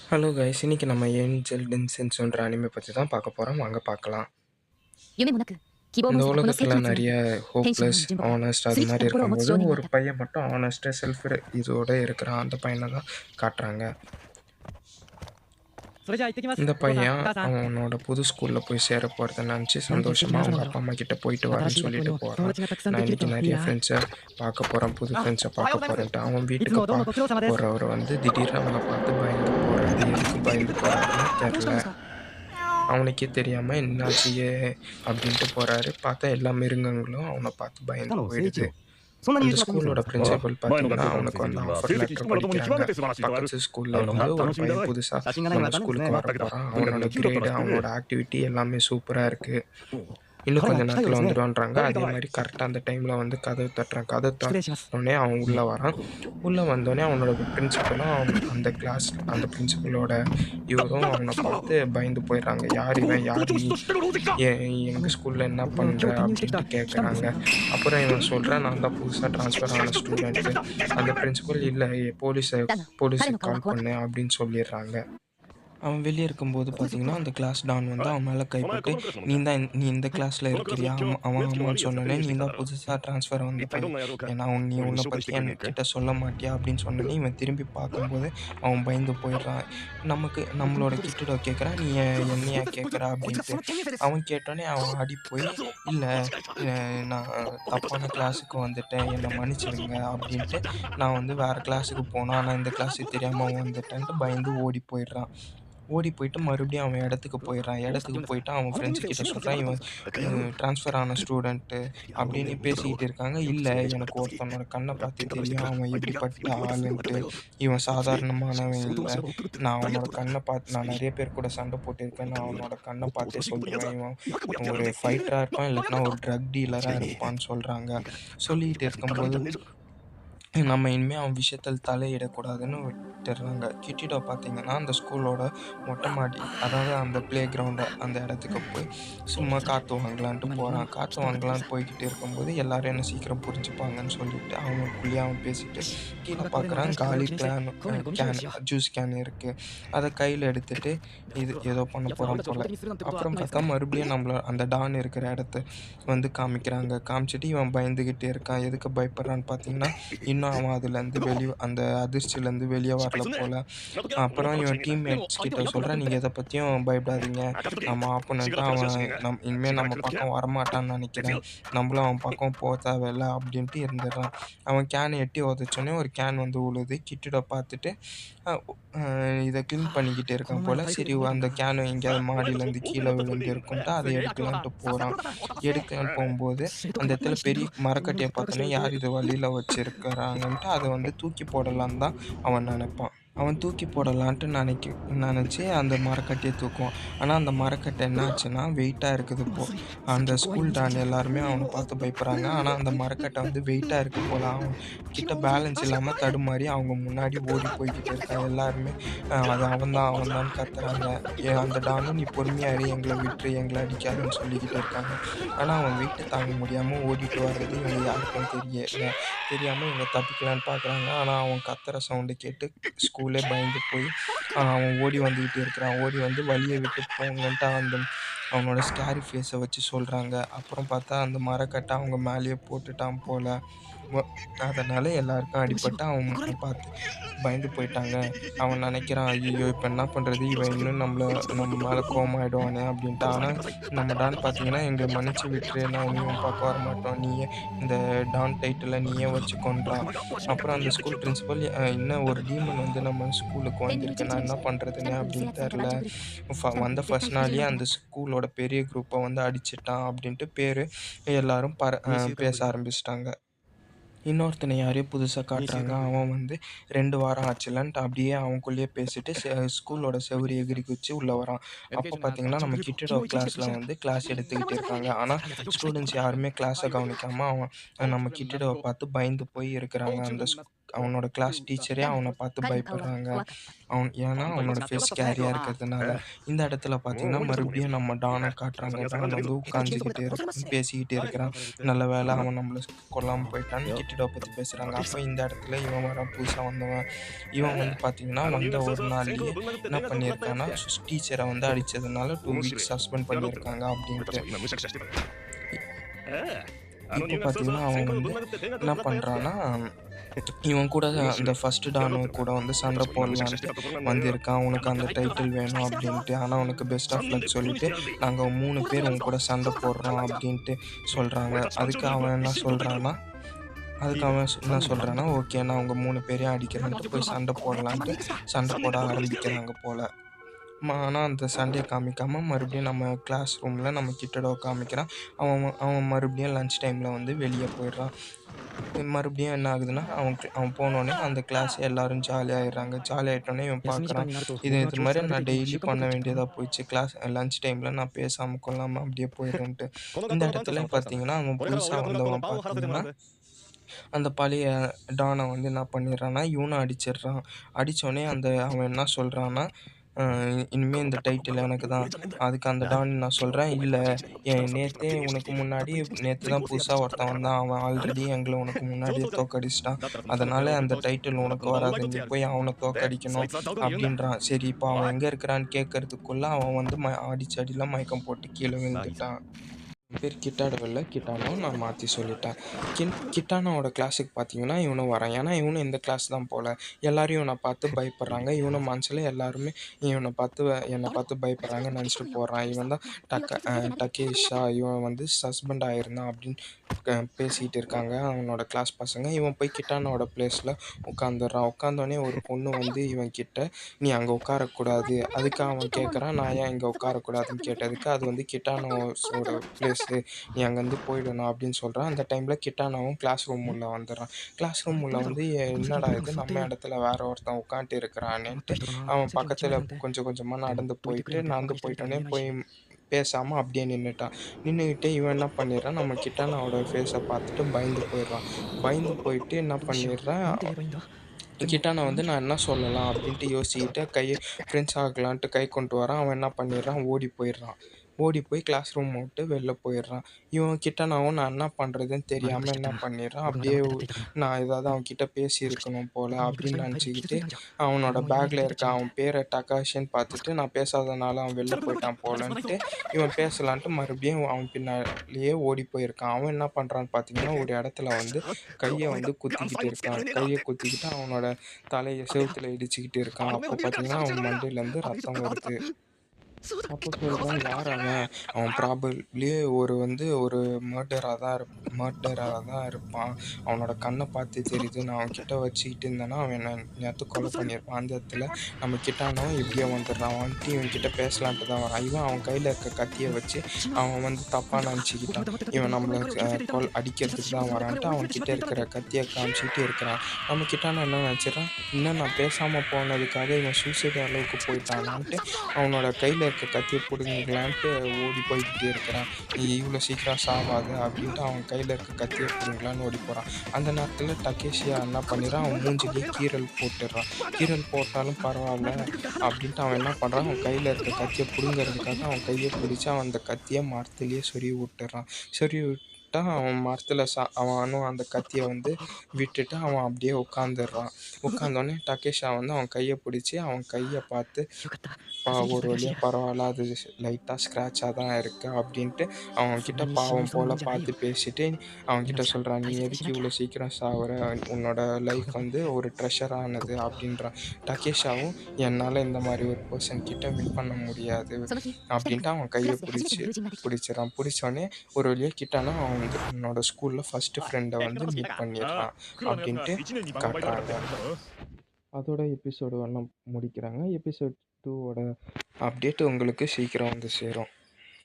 Hello guys, இன்னைக்கு நம்ம angel டென்சென்ஸ்ன்ற anime பத்தி தான் பார்க்க போறோம். வாங்க பார்க்கலாம். 夢もなく希望もஇந்த 捨てたこの世紀 உலகத்துல 末に நிறைய 天使のよう ஹோப்லெஸ், な純子が ஹானஸ்ட் 澄 அது み切った மாதிரி 心を持つ இருக்கும்போது 少年にな ஒரு った。 பையன் மட்டும் ஹானஸ்ட்டு, இதோட இருக்கிறான். அந்த பையனை தான் காட்டுறாங்க. それじゃあ行ってきます。 இந்த お父さん、 பையன் お母さん。 அவனோட புது ஸ்கூல்ல போய் சேர போறத நினச்சி なんて素敵 சந்தோஷமா な朝な அவங்க んだろ அப்பா அம்மா கிட்ட போயிட்டு う。新 வரேன்னு しい学校に சொல்லிட்டு も友 போறான். 達がたくさん நான் できると இன்னைக்கு いい நிறைய な。 ஃப்ரெண்ட்ஸை பார்க்க போறேன், புது ஃப்ரெண்ட்ஸை おはよう பார்க்க ございます。 போறேன்ட்டு அவன் いつ வீட்டுக்கு もどうもご苦労様です。 போறவர் வந்து திடீர்னு அவனை பார்த்து பயந்து போறாரு. எதுக்கு பயந்து போறாருன்னு どうしたん தெரில. ですか。 அவனுக்கே தெரியாம என்னாச்சு அப்படின்ட்டு போறாரு. பார்த்தா எல்லா மிருகங்களும் அவனை பார்த்து பயந்து 片野誠一 போயிடுது. 郎。そんなに優 அந்த 秀な子です ஸ்கூலோட か。 பிரின்சிபல் 前の学 பார்த்தீங்கன்னா 校からの அவனுக்கு 成 வந்து 績は ஆஃபர் 成績 லெட்டர் 1ともに極 படிக்கிறாங்க. めて素晴らしいとある பக்கத்து ஸ்கூல்ல あの இருந்து ஒரு 楽しみだ பையன் わい புதுசா 写真がない நம்ம のは残念です ஸ்கூலுக்கு ね。 வர だけど போறான். とにかく அவனோட 野球だった கிரேடு, らしてくれ அவனோட ஆக்டிவிட்டி எல்லாமே சூப்பரா இருக்கு. இன்னும் 彼 கொஞ்ச は来たよう நேரத்துல ですね。 வந்துடுவான்றாங்க. お呼び அதே ください。 மாதிரி கரெக்டா அந்த டைம்ல வந்து கதவு தட்டுறான். கதவு 失礼します。 தட்டினோடனே அவன் உள்ள வரான். உள்ள வந்தோடனே அவனோட பிரின்சிபலும் அந்த கிளாஸ் அந்த பிரின்சிபலோட இவரும் அவனை பார்த்து பயந்து போயிடுறாங்க. யார் இவன், 校 யார் 長 நீ, 室としてるロジックか எங்கள் ஸ்கூலில் என்ன 今日 பண்ணுற 転入してきた அப்படின்ட்டு 来たんです கேட்குறாங்க. ね。 அப்புறம் இவன் சொல்கிறான், நான் தான் புதுசாக ட்ரான்ஸ்ஃபர் ஆன ஸ்டூடெண்ட்டு. அந்த பிரின்சிபல் இல்லை, だが、彼 போலீஸுக்கு の顔は கால் 怖かっ பண்ணு அப்படின்னு சொல்லிடுறாங்க. அவன் வெளியே இருக்கும்போது பார்த்தீங்கன்னா அந்த கிளாஸ் டான் வந்து அவன் மேலே お前 கைப்பட்டு このクラスの நீ ね தான் நீ இந்த はい கிளாஸில் このクラス இருக்கிறியா, の今日 அவன் 目つき ஆமான்னு 悪いやつが சொன்னோன்னே 転入 நீ してきた தான் から புதுசாக ட்ரான்ஸ்ஃபர் வந்த 一体どん பையன், な野郎か ஏன்னா நீ 俺に உன்னை 紹介 பற்றி してくれねえか என்கிட்ட சொல்ல மாட்டியா அப்படின்னு சொன்னோன்னே இவன் திரும்பி பார்க்கும்போது அவன் பயந்து போயிடுறான். நம்மளோட கிட்டோட கேட்குறான், நீ என்னையா கேட்குற こいつがそ அப்படின்ட்டு. の転入生です。 அவன் கேட்டோன்னே அவன் ஆடி போய், இல்லை நான் தப்பான கிளாஸுக்கு வந்துட்டேன், என்னை மன்னிச்சிடுங்க அப்படின்ட்டு, நான் வந்து வேறு கிளாஸுக்கு போனேன், ஆனால் இந்த கிளாஸுக்கு தெரியாமல் வந்துட்டேன்ட்டு பயந்து ஓடி போயிடுறான். ஓடி போயிட்டு மறுபடியும் அவன் இடத்துக்கு போயிடுறான். どうした இடத்துக்கு んですか。 போயிட்டு அவன் あの転入 ஃப்ரெண்ட்ஸ் 生を கிட்ட 閉めろと சொல்கிறான், 言わな இவன் かった。 ட்ரான்ஸ்ஃபர் ஆன ஸ்டூடெண்ட்டு いや俺 அப்படின்னு ね பேசிக்கிட்டு இருக்காங்க. இல்லை, எனக்கு ஒருத்தனோட கண்ணை பார்த்து தெரியும், அவன் எப்படிப்பட்ட ஆளுன்ட்டு. இவன் சாதாரணமானவன் 相当 இல்லை, 足が送って நான் ダイヤ அவனோட ットだ。 கண்ணை பார்த்து நான் நிறைய பேர் கூட சண்டை போட்டிருக்கேன், நான் அவனோட கண்ணை もっと பார்த்தே 恐ろしいことやつ சொல்லுவேன், だ。 இவன் よくもやってやら ஒரு れた。 ஃபைட்டராக ま இருப்பான், あ悪 இல்லைன்னா かっ ஒரு た。 ட்ரக் டீலராக 違いねえ。 இருப்பான்னு சொல்கிறாங்க. いいか。 சொல்லிகிட்டு 引っかかるん இருக்கும்போது じゃねえぞ。 நம்ம இனிமேல் அவன் விஷயத்தில் தலையிடக்கூடாதுன்னு விட்டுடுறாங்க. கிட்டிடோ பார்த்தீங்கன்னா அந்த ஸ்கூலோட மொட்டை மாடி, அதாவது அந்த ப்ளே கிரவுண்டு அந்த இடத்துக்கு போய் சும்மா காற்று வாங்கலான்ட்டு போகிறான். காற்று வாங்கலான்னு போய்கிட்டு இருக்கும்போது எல்லாரும் என்ன சீக்கிரம் புரிஞ்சுப்பாங்கன்னு சொல்லிட்டு அவனுக்குள்ளேயே அவன் பேசிட்டு கீழே பார்க்குறான். காலி கேன் ஜூஸ் கேன் இருக்குது. அதை கையில் எடுத்துட்டு இது ஏதோ பண்ண やつは俺 போகிறான் たちを போல். 盾にするなんてことは அப்புறம் ないです பார்த்தா か。 மறுபடியும் நம்மள அந்த டான் இருக்கிற இடத்த வந்து காமிக்கிறாங்க. காமிச்சிட்டு இவன் பயந்துக்கிட்டே இருக்கான். எதுக்கு பயப்படுறான்னு பார்த்தீங்கன்னா, இன்னும் அவன் அதுலேருந்து அந்த அதிர்ச்சியிலேருந்து வெளியே வரல போல். அப்புறம் இவன் டீம்மேட்ஸ் கிட்ட சொல்கிறான், நீங்கள் எதை பற்றியும் பயப்படாதீங்க, நம்ம ஆப்போனண்ட்டு அவன் இனிமேல் நம்ம பக்கம் வரமாட்டான்னு நினைக்கிறேன், நம்மளும் அவன் பக்கம் போக தேவையில்ல அப்படின்ட்டு இருந்துடுறான். அவன் கேனை எட்டி உதச்சோடனே ஒரு கேன் வந்து உழுது. கிட்டிட பார்த்துட்டு இதை க்ளீன் பண்ணிக்கிட்டே இருக்கான் போல். சரி, அந்த கேனு எங்கேயாவது மாடியிலேருந்து கீழே விழுந்து இருக்குன்ட்டு அதை எடுக்கலான்ட்டு போகிறான். எடுக்கலான்னு போகும்போது அந்த இடத்துல பெரிய மரக்கட்டையை பார்த்தோன்னே யார் இது வழியில் வச்சுருக்கிறாங்கன்ட்டு அதை வந்து தூக்கி போடலான்னு தான் அவன் நினைப்பான். அவன் தூக்கி போடலான்ட்டு நினச்சி அந்த மரக்கட்டையை தூக்குவான். ஆனால் அந்த மரக்கட்டை என்ன ஆச்சுன்னா வெயிட்டாக இருக்குது இப்போது. அந்த ஸ்கூல் டான் எல்லாருமே அவனை பார்த்து பயப்படுறாங்க. ஆனால் அந்த மரக்கட்டை வந்து வெயிட்டாக இருக்குது போல். அவன் கிட்ட பேலன்ஸ் இல்லாமல் தடுமாறி அவங்க முன்னாடி ஓடி போய்கிட்டு இருக்காங்க. எல்லாருமே அது அவன்தான் கத்துறாங்க. அந்த டானும், நீ பொறுமையாக இரு, எங்களை விட்டுரு, எங்களை அடிக்காதுன்னு சொல்லிக்கிட்டு இருக்காங்க. ஆனால் அவன் வெயிட்டு தாங்க முடியாமல் ஓடிட்டு வர்றது இவங்க யாருக்கும் தெரியாமல் இவங்க தப்பிக்கலான்னு பார்க்குறாங்க. ஆனால் அவன் கத்துற சவுண்டு கேட்டு ஸ்கூலே பயந்து போய் அவன் ஓடி வந்துக்கிட்டே இருக்கிறான். ஓடி வந்து வழியை விட்டு போங்கன்ட்டு அவனோட ஸ்கேரி ஃபேஸை வச்சு சொல்கிறாங்க. அப்புறம் பார்த்தா அந்த மரக்கட்டை அவங்க மேலேயே போட்டுட்டான் போல். அதனால் எல்லாருக்கும் அடிபட்டு அவன் பார்த்து பயந்து போயிட்டாங்க. அவன் நினைக்கிறான், ஐயோ இப்போ என்ன பண்ணுறது, இவன் இன்னும் நம்ம மேலே கோவமாயிடுவானே அப்படின்ட்டு. ஆனால் நம்ம டான் பார்த்தீங்கன்னா, எங்களை மன்னிச்சு விட்டுரு, நான் இனியும் பார்க்க வர மாட்டோம், நீயே இந்த டான் டைட்டிலை நீயே வச்சு கொண்டான். அப்புறம் அந்த ஸ்கூல் பிரின்சிபல், இன்னும் ஒரு டீமன் வந்து நம்ம ஸ்கூலுக்கு வந்திருக்கு, நான் என்ன பண்ணுறதுன்னு அப்படின்னு தெரில, வந்த ஃபர்ஸ்ட் நாளையே அந்த ஸ்கூலோட பெரிய குரூப்பை வந்து அடிச்சிட்டான் அப்படின்ட்டு எல்லாரும் பேச ஆரம்பிச்சிட்டாங்க. இன்னொருத்தனை யாரையோ புதுசாக காட்டுறாங்க. அவன் வந்து 2 வாரம் ஆச்சுலன்ட்டு அப்படியே அவனுக்குள்ளேயே பேசிட்டு ஸ்கூலோட செவுரு எகிரி குதிச்சு உள்ளே வரான். அப்போ பார்த்தீங்கன்னா நம்ம கிட்டிடோ கிளாஸில் வந்து கிளாஸ் எடுத்துக்கிட்டு இருக்காங்க. ஆனால் ஸ்டூடெண்ட்ஸ் யாருமே கிளாஸை கவனிக்காமல் நம்ம கிட்டிடோவை பார்த்து பயந்து போய் இருக்கிறாங்க. அந்த அவனோட கிளாஸ் டீச்சரே அவனை பார்த்து பயப்படுறாங்க. ஏன்னா அவனோட ஃபேஸ் ஸ்கேரியாக இருக்கிறதுனால. இந்த இடத்துல பார்த்தீங்கன்னா மறுபடியும் நம்ம டானை காட்டுறாங்க. டான் வந்து உட்காந்துக்கிட்டே பேசிக்கிட்டே இருக்கிறான். நல்ல வேளை அவன் நம்மள கொல்லாமல் போயிட்டான்னு கிட்டிடோ பற்றி பேசுகிறாங்க. அப்போ இந்த இடத்துல இவன் வரான், புதுசாக வந்தவன். இவன் வந்து பார்த்தீங்கன்னா வந்த ஒரு நாள்லேயே என்ன பண்ணியிருக்கான்னா டீச்சரை வந்து அடித்ததுனால 2 வீக்ஸ் சஸ்பெண்ட் பண்ணியிருக்காங்க அப்படின்ட்டு. இப்போ பார்த்தீங்கன்னா அவன் வந்து என்ன பண்ணுறான்னா இவன் கூட அந்த ஃபர்ஸ்ட் டானு கூட வந்து சண்டை போடலான்ட்டு வந்திருக்கான். உனக்கு அந்த டைட்டில் வேணும் அப்படின்ட்டு. ஆனால் உனக்கு பெஸ்ட் ஆஃப் லக் சொல்லிட்டு நாங்கள் 3 பேர் உன் கூட சண்டை போடுறோம் அப்படின்ட்டு சொல்கிறாங்க. அதுக்கு அவன் என்ன சொல்கிறான்னா ஓகே நான் அவங்க 3 பேரையும் அடிக்கிறேன்ட்டு போய் சண்டை போடலான்ட்டு சண்டை போட ஆரம்பிக்கிறாங்க போல். ஆனால் அந்த சண்டையை காமிக்காமல் மறுபடியும் நம்ம கிளாஸ் ரூமில் நம்ம கிட்டடோ காமிக்கிறான். அவன் மறுபடியும் லன்ச் டைமில் வந்து வெளியே போயிடுறான். மறுபடியும் என்ன ஆகுதுன்னா அவன் போனோடனே அந்த கிளாஸ் எல்லோரும் ஜாலியாகிடுறாங்க. ஜாலியாகிட்டோன்னே இவன் பார்க்குறான், இது மாதிரி நான் டெய்லி பண்ண வேண்டியதாக போயிடுச்சு. கிளாஸ் லன்ச் டைமில் நான் பேசாமல் கொள்ளாமல் அப்படியே போயிடுறேன்ட்டு. இந்த இடத்துல பார்த்தீங்கன்னா அவன் புதுசாக வந்தவன் பார்த்தீங்கன்னா அந்த பழைய டானை வந்து என்ன பண்ணிடுறான்னா இவனை அடிச்சிடுறான். அடித்தோடனே அவன் என்ன சொல்கிறான்னா இனிமேல் இந்த டைட்டில் எனக்கு தான். அதுக்கு அந்த டான் நான் சொல்கிறேன், இல்லை உனக்கு முன்னாடி நேற்று தான் புதுசாக ஒருத்தன் வந்தான். அவன் ஆல்ரெடி எங்களை உனக்கு முன்னாடியே தோக்கடிச்சிட்டான். அதனால் அந்த டைட்டில் உனக்கு வராது. நீ போய் அவனை தோக்கடிக்கணும் அப்படின்றான். சரி இப்போ அவன் எங்கே இருக்கிறான்னு கேட்கறதுக்குள்ளே அவன் வந்து அடிச்சடியில் மயக்கம் போட்டு கீழே விழுந்துட்டான். பேர் கிட்டாடோ இல்லை, கிட்டானோ நான் மாற்றி சொல்லிட்டேன். கிட்டானோட கிளாஸுக்கு பார்த்தீங்கன்னா இவனும் வரான். ஏன்னா இவனும் இந்த கிளாஸ் தான் போல். எல்லோரும் இவனை பார்த்து பயப்படுறாங்க. இவனை மனசில் எல்லாருமே என்னை பார்த்து பயப்படுறாங்கன்னு நினச்சிட்டு போகிறான். இவன் தான் டக்கேஷா. இவன் வந்து சஸ்பெண்ட் ஆகிருந்தான் அப்படின்னு பேசிக்கிட்டு இருக்காங்க அவனோட கிளாஸ் பசங்க. இவன் போய் கிட்டானோட பிளேஸில் உட்காந்துடுறான். உட்காந்தோடனே ஒரு பொண்ணு வந்து இவன் கிட்ட நீ அங்கே உட்காரக்கூடாது. அதுக்கு அவன் கேட்குறான், நான் ஏன் இங்கே உட்காரக்கூடாதுன்னு கேட்டதுக்கு அது வந்து கிட்டானோஸோட பிளேஸ், நீ அங்கேருந்து போயிடணும் அப்படின்னு சொல்கிறான். அந்த டைமில் கிட்டானாவும் கிளாஸ் ரூம் உள்ள வந்துடுறான். கிளாஸ் ரூம் உள்ள வந்து என்னடா இது நம்ம இடத்துல வேற ஒருத்தன் உட்காந்துட்டு இருக்கிறான்னுட்டு அவன் பக்கத்தில் கொஞ்சம் கொஞ்சமாக நடந்து போயிட்டோன்னே போய் பேசாமல் அப்படியே நின்றுக்கிட்டு இவன் என்ன பண்ணிடுறான், நம்ம கிட்டானாவோட ஃபேஸை பார்த்துட்டு பயந்து போயிட்டு என்ன பண்ணிடுறான், கிட்டானா வந்து நான் என்ன சொல்லலாம் அப்படின்ட்டு யோசிச்சுக்கிட்டு ஃப்ரெண்ட்ஸ் ஆகலான்ட்டு கை கொண்டு வரான். அவன் என்ன பண்ணிடுறான், ஓடி போய் கிளாஸ் ரூம் விட்டு வெளில போயிடுறான். இவன் கிட்டானாவும் நான் என்ன பண்ணுறதுன்னு தெரியாமல் என்ன பண்ணிடுறான், அப்படியே நான் ஏதாவது அவன்கிட்ட பேசியிருக்கணும் போல் அப்படின்னு நினச்சிக்கிட்டு அவனோட பேக்கில் இருக்க அவன் பேரை டக்காஷின்னு பார்த்துட்டு நான் பேசாதனால அவன் வெளில போயிட்டான் போலன்ட்டு இவன் பேசலான்ட்டு மறுபடியும் அவன் பின்னாலேயே ஓடி போயிருக்கான். அவன் என்ன பண்ணுறான்னு பார்த்தீங்கன்னா ஒரு இடத்துல வந்து கையை வந்து குத்திக்கிட்டு அவனோட தலையை செவுத்துல இடிச்சுக்கிட்டு இருக்கான். அப்போ பார்த்தீங்கன்னா அவன் மண்டையிலேருந்து ரத்தம் வருது. அப்போ சொல்கிறான், யார் அவன் ப்ராபப்ளி ஒரு மர்டராக தான் இருப்பான். அவனோட கண்ணை பார்த்து தெரியுது. நான் அவன்கிட்ட வச்சுக்கிட்டு இருந்தேன்னா அவன் நேற்று கொலை பண்ணியிருப்பான். அந்த இடத்துல நம்ம கிட்டானோ இப்படியே வந்துடுறான். வந்துட்டு இவன்கிட்ட பேசலான்ட்டு தான் வரான். அவன் கையில் இருக்க கத்தியை வச்சு அவன் வந்து தப்பாக நினச்சிக்கிட்டான். இவன் நம்மளை அடிக்கிறதுக்கு தான் வரான்ட்டு அவன்கிட்ட இருக்கிற கத்தியை காமிச்சிக்கிட்டு இருக்கிறான். நம்ம கிட்டானோ என்ன நினச்சிடறான், இன்னும் நான் பேசாமல் போனதுக்காக இவன் சூசைட் அளவுக்கு போயிட்டானான்ட்டு அவனோட கையில் இருக்க கத்தியை பிடுங்கலான்ட்டு ஓடி போய்கிட்டே இருக்கிறான். நீ இவ்வளோ சீக்கிரம் சாவாது அப்படின்ட்டு அவன் கையில் இருக்க கத்தியை பிடுங்கலான்னு ஓடி போகிறான். அந்த நேரத்தில் டக்கேஷியா என்ன பண்ணிடுறான், அவன் மூஞ்சிலே கீறல் போட்டாலும் பரவாயில்ல அப்படின்ட்டு அவன் என்ன பண்ணுறான், அவன் கையில் இருக்க கத்தியை பிடுங்கிறதுக்காக அவன் கையை பிடிச்சி அவன் அந்த கத்தியை மரத்துலேயே சொருவி விட்டுறான். அவன் மரத்தில் அவனும் அந்த கத்தியை வந்து விட்டுட்டு அவன் அப்படியே உட்காந்தோடனே டக்கேஷா வந்து அவன் கையை பிடிச்சி அவன் கையை பார்த்து ஒரு வழியாக பரவாயில்ல, அது லைட்டாக ஸ்க்ராட்சாக தான் இருக்குது அப்படின்ட்டு அவன்கிட்ட பாவம் போல் பார்த்து பேசிட்டு அவன்கிட்ட சொல்கிறான், நீ எதுக்கு இவ்வளோ சீக்கிரம் சாகுற, உன்னோட லைஃப் வந்து ஒரு ட்ரெஷரானது அப்படின்றான். டக்கேஷாவும் என்னால் இந்த மாதிரி ஒரு பர்சன் கிட்ட வின் பண்ண முடியாது அப்படின்ட்டு அவன் கையை பிடிச்சோடனே ஒரு வழியாக கிட்டானா அவன் வந்து என்னோட ஸ்கூலில் ஃபஸ்ட்டு ஃப்ரெண்டை வந்து மீட் பண்ணிடுறான் அப்படின்ட்டு காட்டுறாங்க. அதோட எபிசோடு 1 முடிக்கிறாங்க. எபிசோட் 2ஓட அப்டேட் உங்களுக்கு சீக்கிரம் வந்து சேரும்.